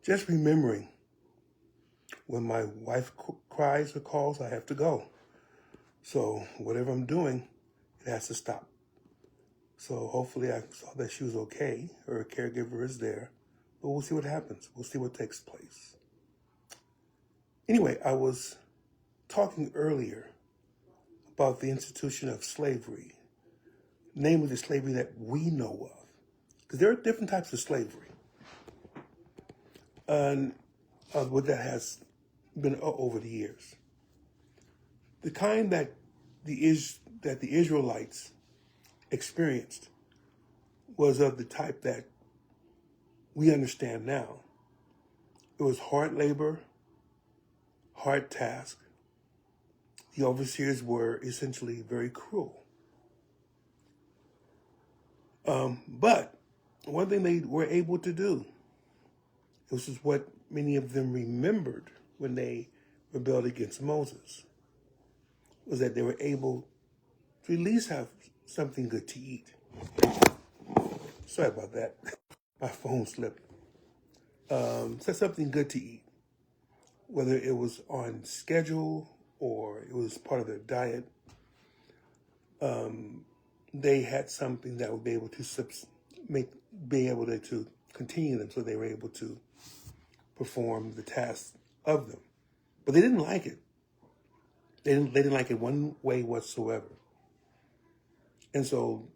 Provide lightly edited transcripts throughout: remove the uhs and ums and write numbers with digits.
just remembering when my wife cries or calls, I have to go. So whatever I'm doing, it has to stop. So hopefully I saw that she was okay. Her caregiver is there. But we'll see what happens. We'll see what takes place. Anyway, I was talking earlier about the institution of slavery, namely the slavery that we know of. Because there are different types of slavery. And what that has been over the years. The kind that the Israelites experienced was of the type that we understand now. It was hard labor, hard task. The overseers were essentially very cruel. But one thing they were able to do, this is what many of them remembered when they rebelled against Moses, was that they were able to at least have something good to eat. Sorry about that. My phone slipped. So something good to eat, whether it was on schedule or it was part of their diet. They had something that would be able to to continue them, so they were able to perform the task of them. But they didn't like it. They didn't like it one way whatsoever. And so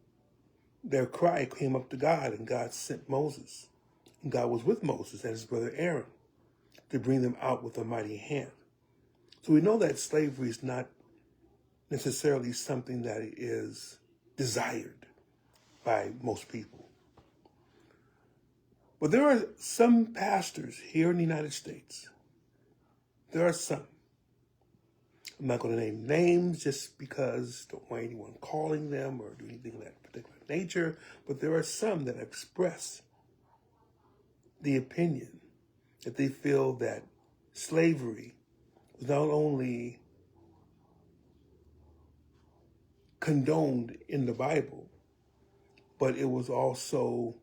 their cry came up to God, and God sent Moses. And God was with Moses and his brother Aaron to bring them out with a mighty hand. So we know that slavery is not necessarily something that is desired by most people. But there are some pastors here in the United States. There are some. I'm not going to name names just because I don't want anyone calling them or do anything of that particular nature. But there are some that express the opinion that they feel that slavery was not only condoned in the Bible, but it was also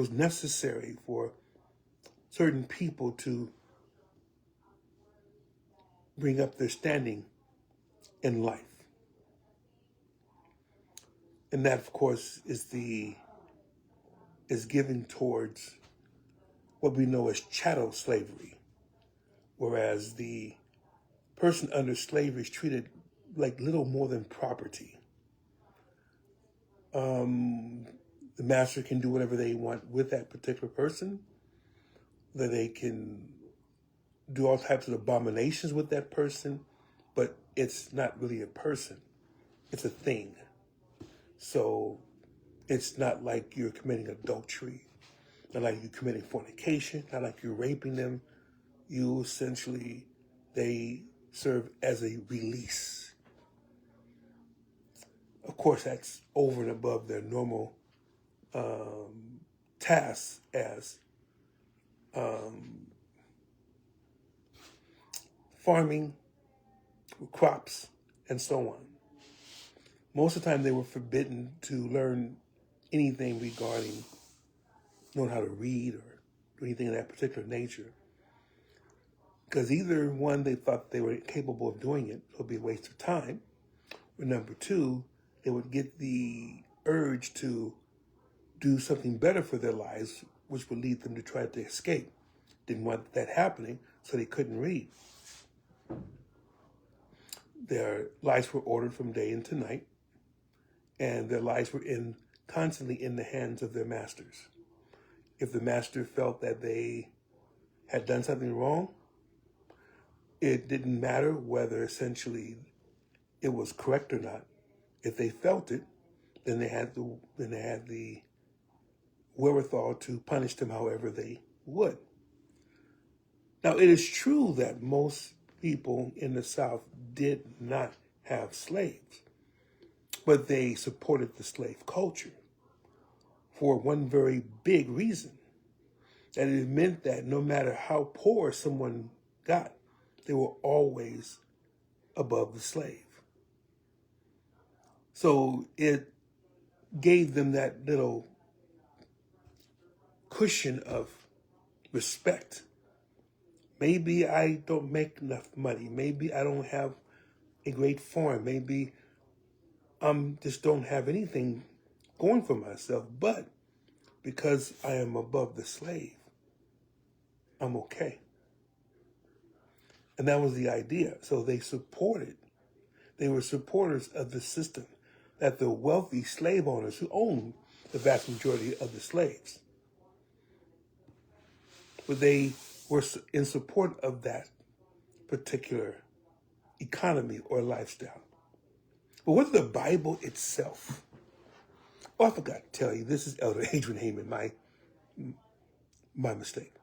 necessary for certain people to bring up their standing in life. And that, of course, is given towards what we know as chattel slavery, whereas the person under slavery is treated like little more than property. The master can do whatever they want with that particular person, that they can do all types of abominations with that person, but it's not really a person. It's a thing. So it's not like you're committing adultery, not like you're committing fornication, not like you're raping them. You essentially, they serve as a release. Of course, that's over and above their normal tasks as farming, crops, and so on. Most of the time, they were forbidden to learn anything regarding knowing how to read or do anything of that particular nature. Because either one, they thought they were capable of doing it, so it would be a waste of time. Or number two, they would get the urge to do something better for their lives, which would lead them to try to escape. Didn't want that happening, so they couldn't read. Their lives were ordered from day into night, and their lives were constantly in the hands of their masters. If the master felt that they had done something wrong, it didn't matter whether essentially it was correct or not. If they felt it, then they had the wherewithal to punish them however they would. Now, it is true that most people in the South did not have slaves, but they supported the slave culture for one very big reason, that it meant that no matter how poor someone got, they were always above the slave. So it gave them that little cushion of respect. Maybe I don't make enough money. Maybe I don't have a great farm. Maybe just don't have anything going for myself. But because I am above the slave, I'm okay. And that was the idea. So they were supporters of the system, that the wealthy slave owners who owned the vast majority of the slaves, but they were in support of that particular economy or lifestyle. But what the Bible itself, oh, I forgot to tell you, this is Elder Adrian Heyman, my mistake.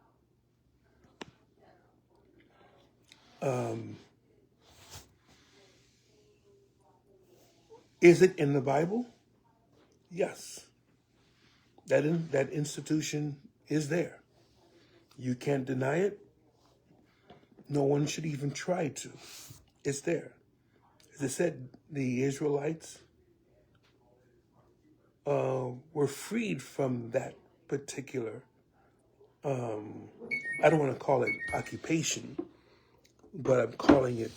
Is it in the Bible? Yes. That institution is there. You can't deny it. No one should even try to. It's there. As I said, the Israelites were freed from that particular, I don't want to call it occupation, but I'm calling it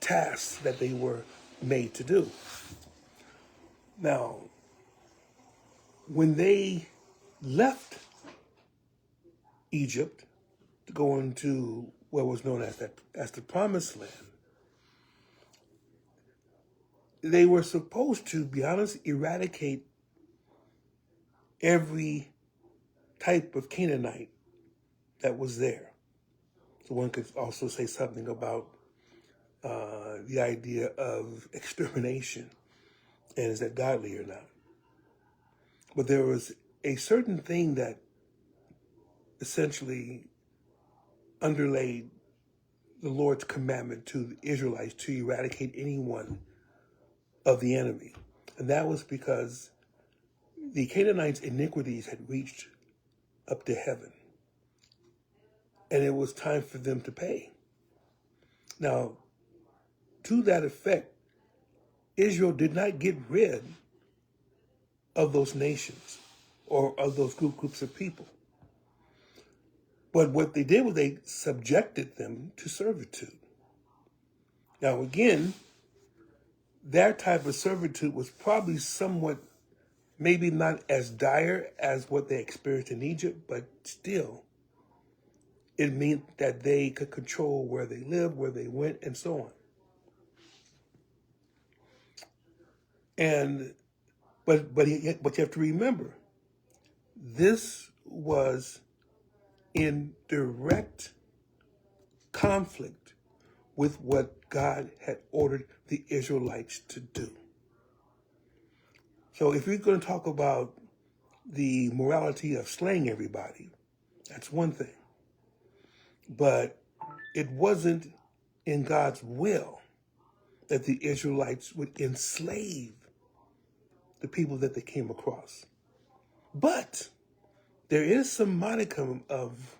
tasks that they were made to do. Now, when they left Egypt to go into what was known as the Promised Land, they were supposed to, be honest, eradicate every type of Canaanite that was there. So one could also say something about the idea of extermination, and is that godly or not? But there was a certain thing that essentially underlaid the Lord's commandment to the Israelites to eradicate anyone of the enemy. And that was because the Canaanites' iniquities had reached up to heaven. And it was time for them to pay. Now, to that effect, Israel did not get rid of those nations or of those groups of people. But what they did was they subjected them to servitude. Now, again, their type of servitude was probably somewhat, maybe not as dire as what they experienced in Egypt, but still, it meant that they could control where they lived, where they went, and so on. But you have to remember, this was in direct conflict with what God had ordered the Israelites to do. So if you're going to talk about the morality of slaying everybody, that's one thing. But it wasn't in God's will that the Israelites would enslave the people that they came across. But there is some modicum of,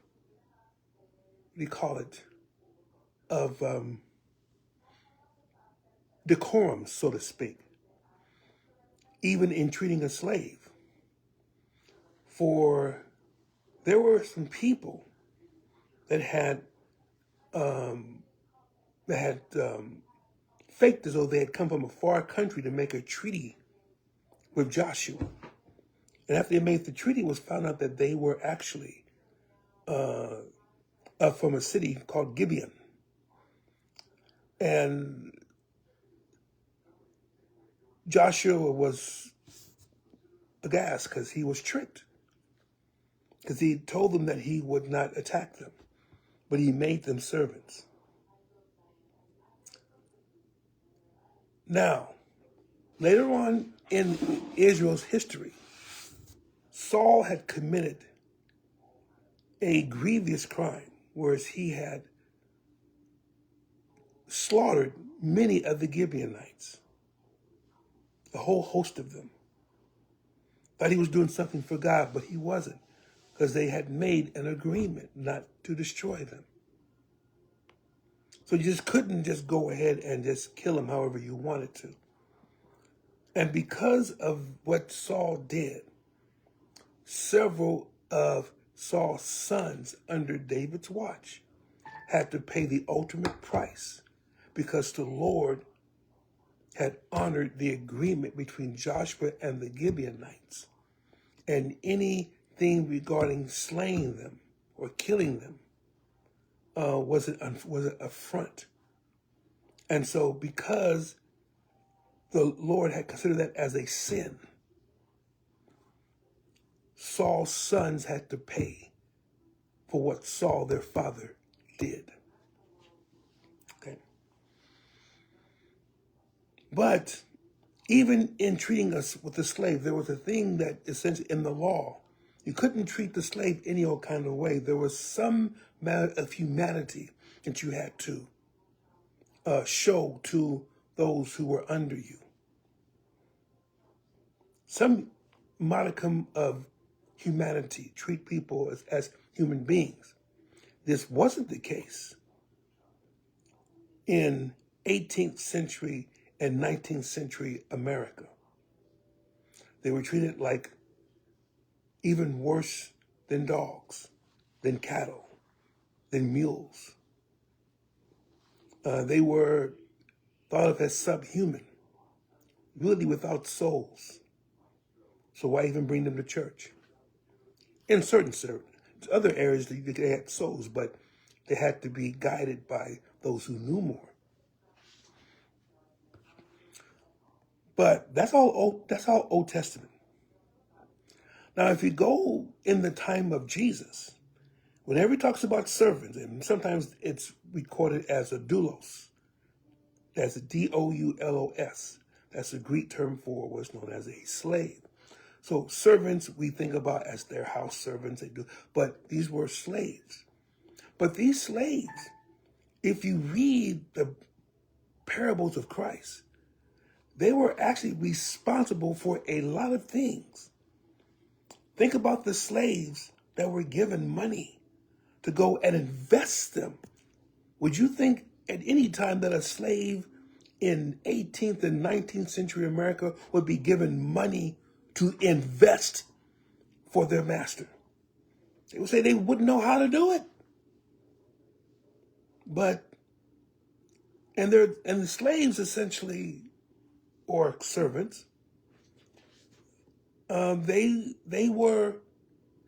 what do you call it, of decorum, so to speak, even in treating a slave. For there were some people that had faked as though they had come from a far country to make a treaty with Joshua. And after they made the treaty, it was found out that they were actually from a city called Gibeon. And Joshua was aghast because he was tricked. Because he told them that he would not attack them, but he made them servants. Now, later on in Israel's history, Saul had committed a grievous crime, whereas he had slaughtered many of the Gibeonites, a whole host of them. Thought he was doing something for God, but he wasn't, because they had made an agreement not to destroy them. So you just couldn't just go ahead and just kill him however you wanted to. And because of what Saul did, several of Saul's sons under David's watch had to pay the ultimate price because the Lord had honored the agreement between Joshua and the Gibeonites. And anything regarding slaying them or killing them was an affront. And so because the Lord had considered that as a sin, Saul's sons had to pay for what Saul, their father, did. Okay. But even in treating us with the slave, there was a thing that essentially in the law, you couldn't treat the slave any old kind of way. There was some matter of humanity that you had to show to those who were under you. Some modicum of humanity, treat people as human beings. This wasn't the case in 18th century and 19th century America. They were treated like even worse than dogs, than cattle, than mules. They were thought of as subhuman, really without souls. So why even bring them to church? In certain other areas, they had souls, but they had to be guided by those who knew more. But that's all Old Testament. Now, if you go in the time of Jesus, whenever he talks about servants, and sometimes it's recorded as a doulos, that's a doulos. That's a Greek term for what's known as a slave. So servants we think about as their house servants, they do, but these were slaves. But these slaves, if you read the parables of Christ, they were actually responsible for a lot of things. Think about the slaves that were given money to go and invest them. Would you think at any time that a slave in 18th and 19th century America would be given money to invest for their master? They would say they wouldn't know how to do it. And the slaves essentially, or servants, they were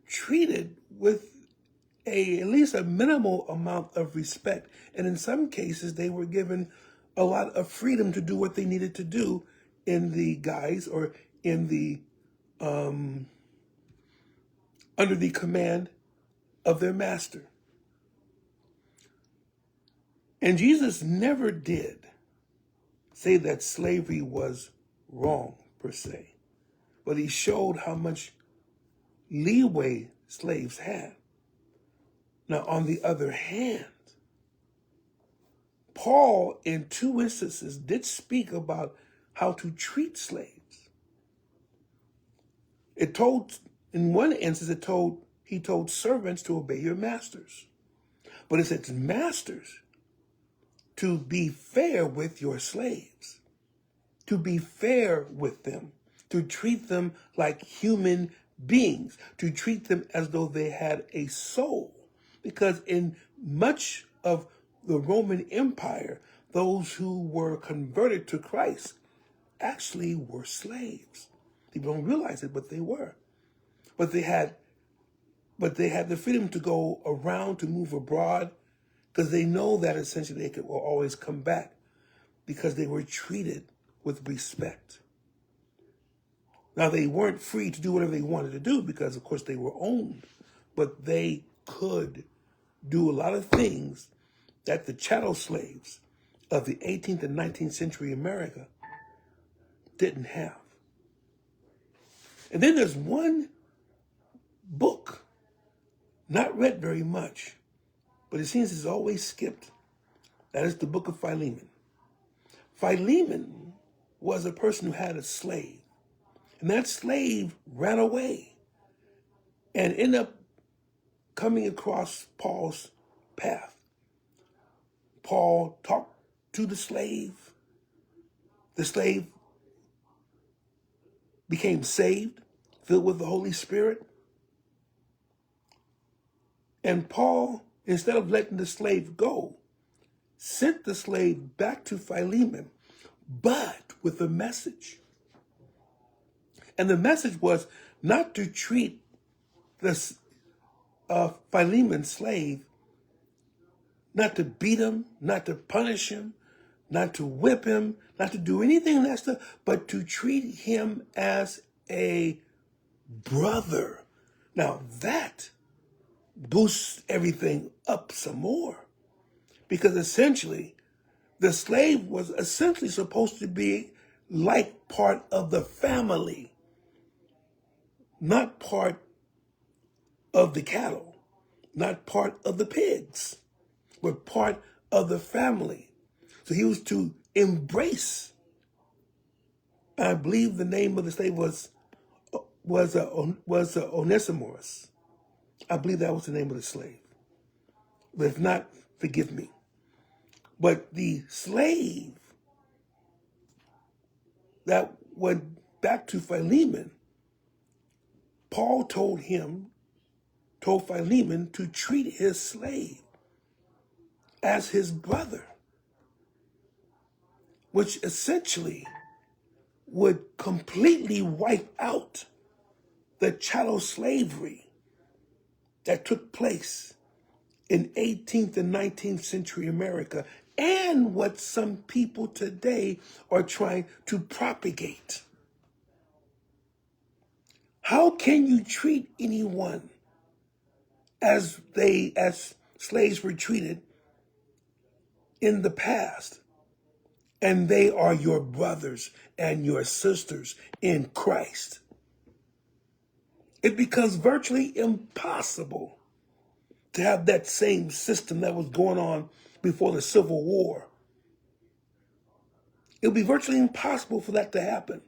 treated with at least a minimal amount of respect. And in some cases, they were given a lot of freedom to do what they needed to do in the guise or in the under the command of their master. And Jesus never did say that slavery was wrong per se, but he showed how much leeway slaves had. Now, on the other hand, Paul, in 2 instances, did speak about how to treat slaves. In one instance, he told servants to obey your masters. But it says masters to be fair with your slaves, to be fair with them, to treat them like human beings, to treat them as though they had a soul. Because in much of the Roman Empire, those who were converted to Christ actually were slaves. People don't realize it, but they were. But they had the freedom to go around, to move abroad, because they know that essentially they will always come back because they were treated with respect. Now, they weren't free to do whatever they wanted to do because, of course, they were owned, but they could do a lot of things that the chattel slaves of the 18th and 19th century America didn't have. And then there's one book, not read very much, but it seems it's always skipped. That is the book of Philemon. Philemon was a person who had a slave, and that slave ran away and ended up coming across Paul's path. Paul talked to the slave became saved, filled with the Holy Spirit. And Paul, instead of letting the slave go, sent the slave back to Philemon, but with a message. And the message was not to treat this Philemon's slave, not to beat him, not to punish him, not to whip him, not to do anything of that stuff, but to treat him as a brother. Now that boosts everything up some more, because essentially the slave was essentially supposed to be like part of the family, not part of the cattle, not part of the pigs, but part of the family. So he was to embrace. I believe the name of the slave was Onesimus. I believe that was the name of the slave. But if not, forgive me. But the slave that went back to Philemon, Paul told Philemon to treat his slave as his brother, which essentially would completely wipe out the chattel slavery that took place in 18th and 19th century America, and what some people today are trying to propagate. How can you treat anyone as slaves were treated in the past, and they are your brothers and your sisters in Christ? It becomes virtually impossible to have that same system that was going on before the Civil War. It would be virtually impossible for that to happen.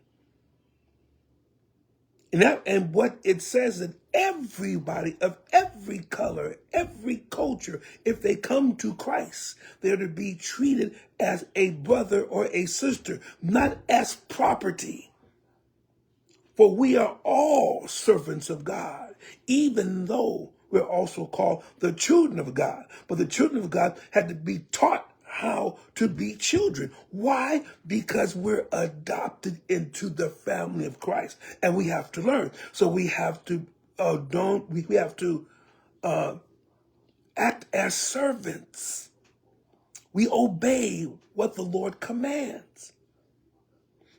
And what it says that everybody of every color, every culture, if they come to Christ, they're to be treated as a brother or a sister, not as property. For we are all servants of God, even though we're also called the children of God. But the children of God had to be taught how to be children. Why? Because we're adopted into the family of Christ, and we have to learn. So we have to act as servants. We obey what the Lord commands,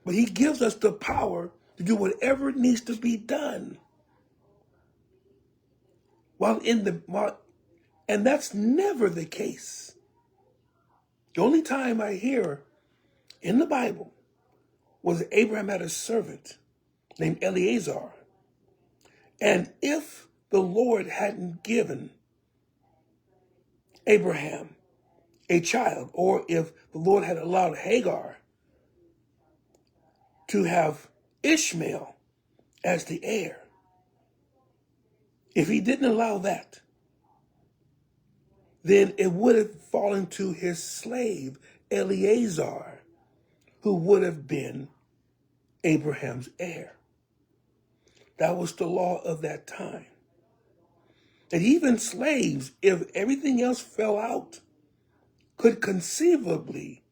but He gives us the power to do whatever needs to be done. And that's never the case. The only time I hear in the Bible was that Abraham had a servant named Eleazar. And if the Lord hadn't given Abraham a child, or if the Lord had allowed Hagar to have Ishmael as the heir, if He didn't allow that, then it would have fallen to his slave, Eleazar, who would have been Abraham's heir. That was the law of that time. And even slaves, if everything else fell out, could conceivably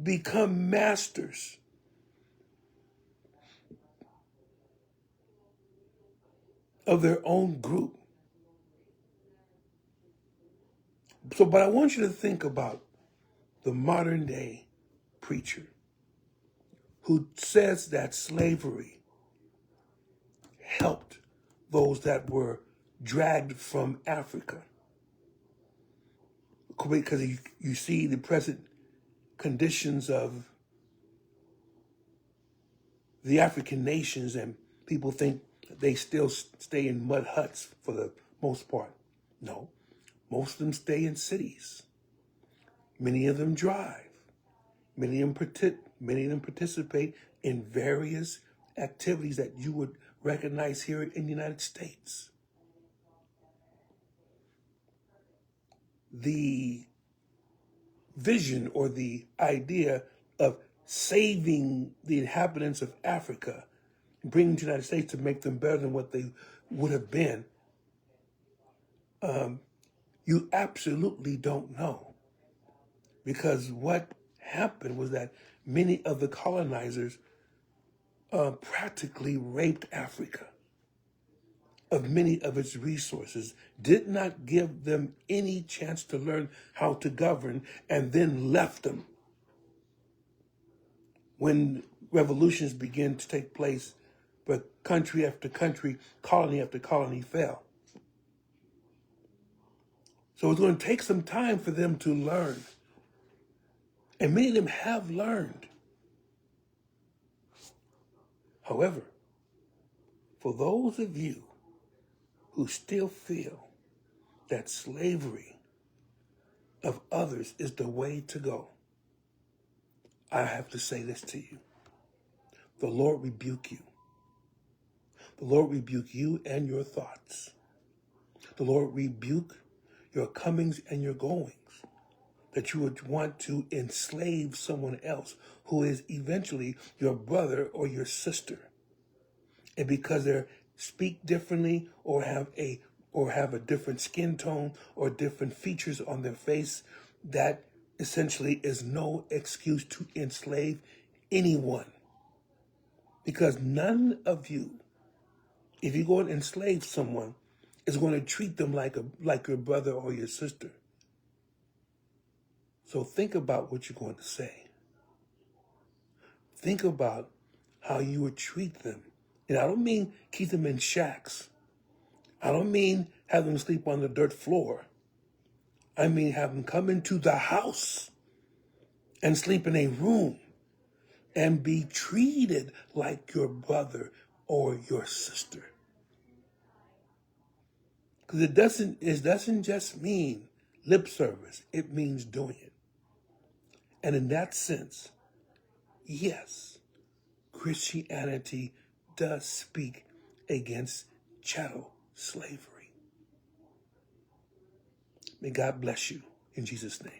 become masters of their own group. But I want you to think about the modern day preacher who says that slavery helped those that were dragged from Africa. Because you see the present conditions of the African nations, and people think they still stay in mud huts for the most part. No, most of them stay in cities. Many of them drive. Many of them participate in various activities that you would recognize here in the United States. The vision or the idea of saving the inhabitants of Africa, bringing to the United States to make them better than what they would have been, you absolutely don't know. Because what happened was that many of the colonizers practically raped Africa of many of its resources, did not give them any chance to learn how to govern, and then left them. When revolutions began to take place, but country after country, colony after colony fell. So it's going to take some time for them to learn. And many of them have learned. However, for those of you who still feel that slavery of others is the way to go, I have to say this to you. The Lord rebuke you. The Lord rebuke you and your thoughts. The Lord rebuke your comings and your goings, that you would want to enslave someone else who is eventually your brother or your sister. And because they speak differently or have a different skin tone or different features on their face, that essentially is no excuse to enslave anyone. Because none of you, if you go and enslave someone, is going to treat them like your brother or your sister. So think about what you're going to say. Think about how you would treat them. And I don't mean keep them in shacks. I don't mean have them sleep on the dirt floor. I mean have them come into the house and sleep in a room and be treated like your brother or your sister. Because it doesn't just mean lip service. It means doing it. And in that sense, yes, Christianity does speak against chattel slavery. May God bless you in Jesus' name.